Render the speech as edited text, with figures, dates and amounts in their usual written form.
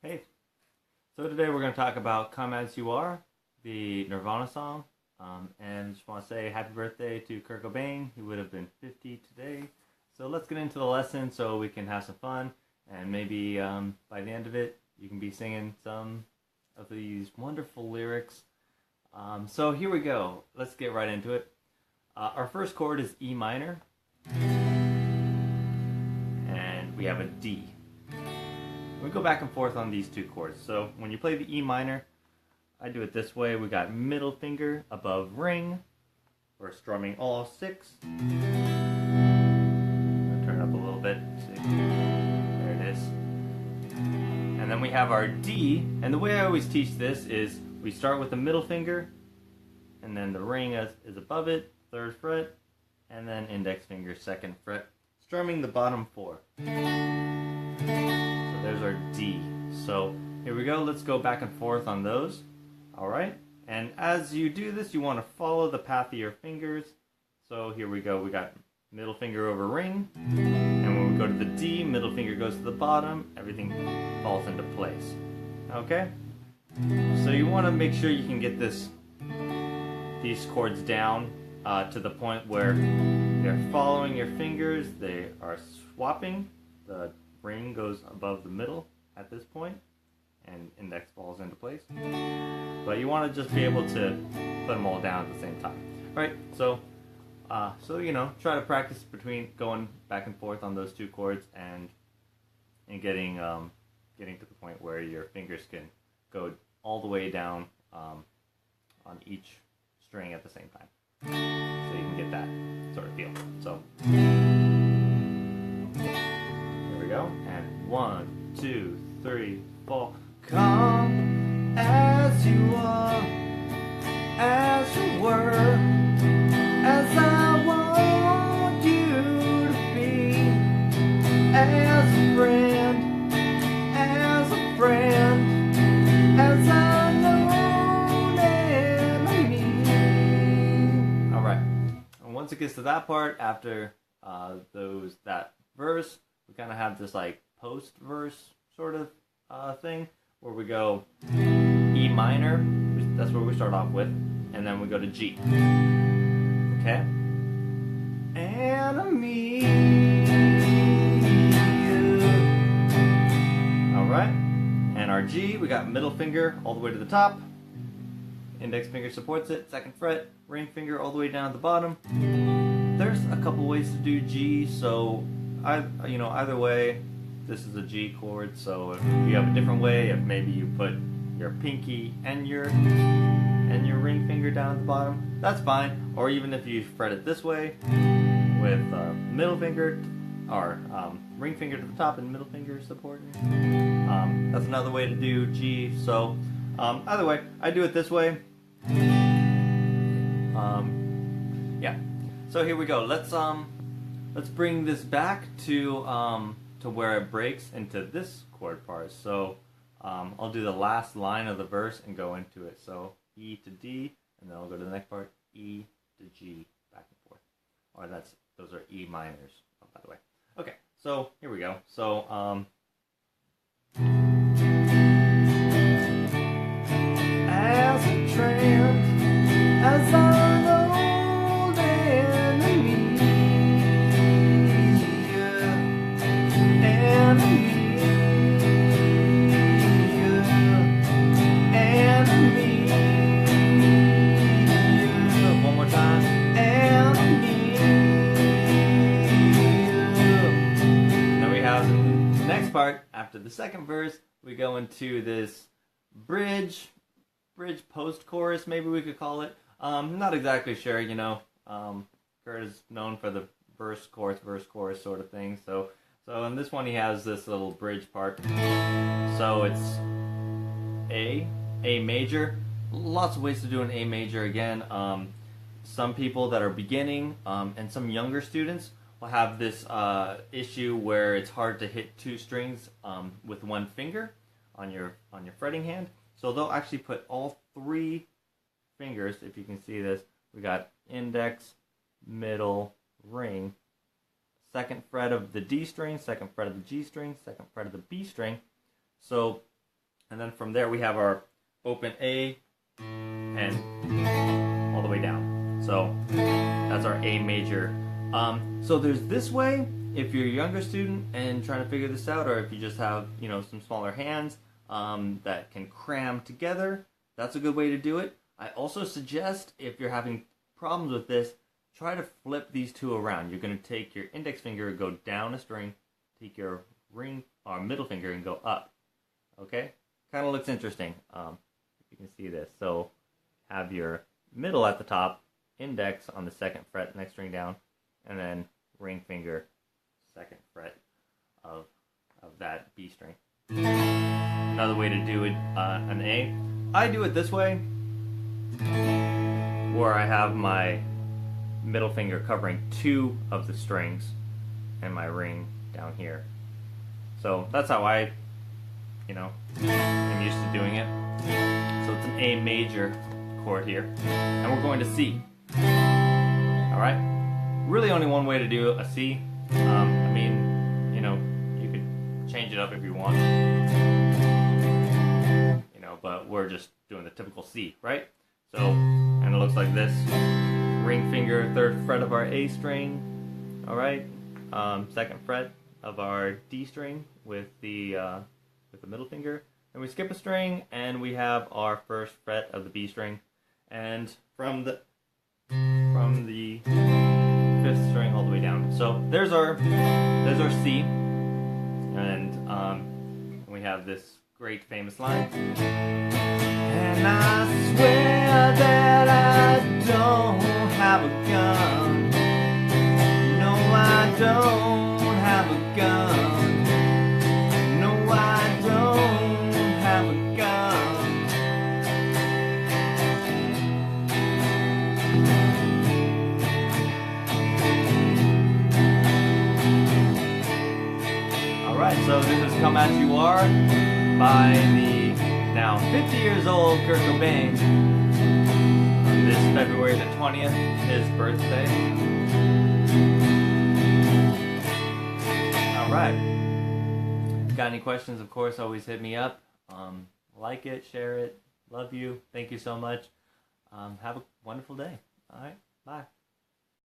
Hey, so today we're going to talk about Come As You Are, the Nirvana song. And just want to say happy birthday to Kurt Cobain. He would have been 50 today. So let's get into the lesson so we can have some fun. And maybe by the end of it, you can be singing some of these wonderful lyrics. So here we go. Let's get right into it. Our first chord is E minor. And we have a D. We go back and forth on these two chords. So when you play the E minor, I do it this way. We got middle finger above ring. We're strumming all six. I'll turn it up a little bit. There it is. And then we have our D. And the way I always teach this is we start with the middle finger, and then the ring is above it, third fret, and then index finger, second fret, strumming the bottom four. There's our D. So here we go. Let's go back and forth on those. All right. And as you do this, you want to follow the path of your fingers. So here we go. We got middle finger over ring. And when we go to the D, middle finger goes to the bottom. Everything falls into place. Okay? So you want to make sure you can get these chords down to the point where they're following your fingers. They are swapping. The ring goes above the middle at this point, and index falls into place. But you want to just be able to put them all down at the same time. All right, so try to practice between going back and forth on those two chords and getting to the point where your fingers can go all the way down on each string at the same time, so you can get that sort of feel. So. Go. And 1, 2, 3, 4. Come as you are, as you were, as I want you to be, as a friend, as a friend, as a known enemy. All right. And once it gets to that part, after that verse, we kind of have this like post-verse sort of thing where we go E minor, that's where we start off with, and then we go to G. Okay? Enemy. Alright. And our G, we got middle finger all the way to the top. Index finger supports it, second fret, ring finger all the way down at the bottom. There's a couple ways to do G, so either way, this is a G chord. So if you have a different way, if maybe you put your pinky and your ring finger down at the bottom, that's fine. Or even if you fret it this way, with middle finger or ring finger to the top and middle finger supporting. That's another way to do G. So either way, I do it this way. Yeah. So here we go. Let's bring this back to where it breaks into this chord part. So I'll do the last line of the verse and go into it. So E to D, and then I'll go to the next part, E to G, back and forth. Or those are E minors, by the way. Okay, so here we go. So as a trend, as an old enemy. One more time. Then we have the next part. After the second verse, we go into this bridge post-chorus, maybe we could call it. Not exactly sure, Kurt is known for the verse, chorus sort of thing. So in this one, he has this little bridge part. So it's A major. Lots of ways to do an A major again. Some people that are beginning and some younger students will have this issue where it's hard to hit two strings with one finger on your fretting hand. So they'll actually put all three fingers, if you can see this. We got index, middle, ring, second fret of the D string, second fret of the G string, second fret of the B string. So And then from there we have our open A and all the way down. So that's our A major. So there's this way if you're a younger student and trying to figure this out, or if you just have, you know, some smaller hands that can cram together. That's a good way to do it. I also suggest, if you're having problems with this, try to flip these two around. You're going to take your index finger and go down a string, take your ring or middle finger and go up. Okay? Kind of looks interesting. If you can see this. So have your middle at the top, index on the second fret, next string down, and then ring finger, second fret of that B string. Another way to do it, an A. I do it this way, where I have my middle finger covering two of the strings and my ring down here. So that's how I, you know, am used to doing it. So it's an A major chord here, and we're going to C. Alright? Really only one way to do a C. I mean, you know, you could change it up if you want. You know, but we're just doing the typical C, right? So, and it looks like this. Ring finger, third fret of our A string. Alright? Second fret of our D string with the middle finger. And we skip a string, and we have our first fret of the B string. And from the fifth string all the way down. So there's our C, and we have this great famous line. And I swear that I don't have a gun. No, I don't have a gun. No, I don't have a gun. Alright, so this is Come As You Are by the now 50 years old Kurt Cobain. On this February the 20th, his birthday. Alright. Got any questions, of course, always hit me up. Like it, share it. Love you. Thank you so much. Have a wonderful day. Alright, bye.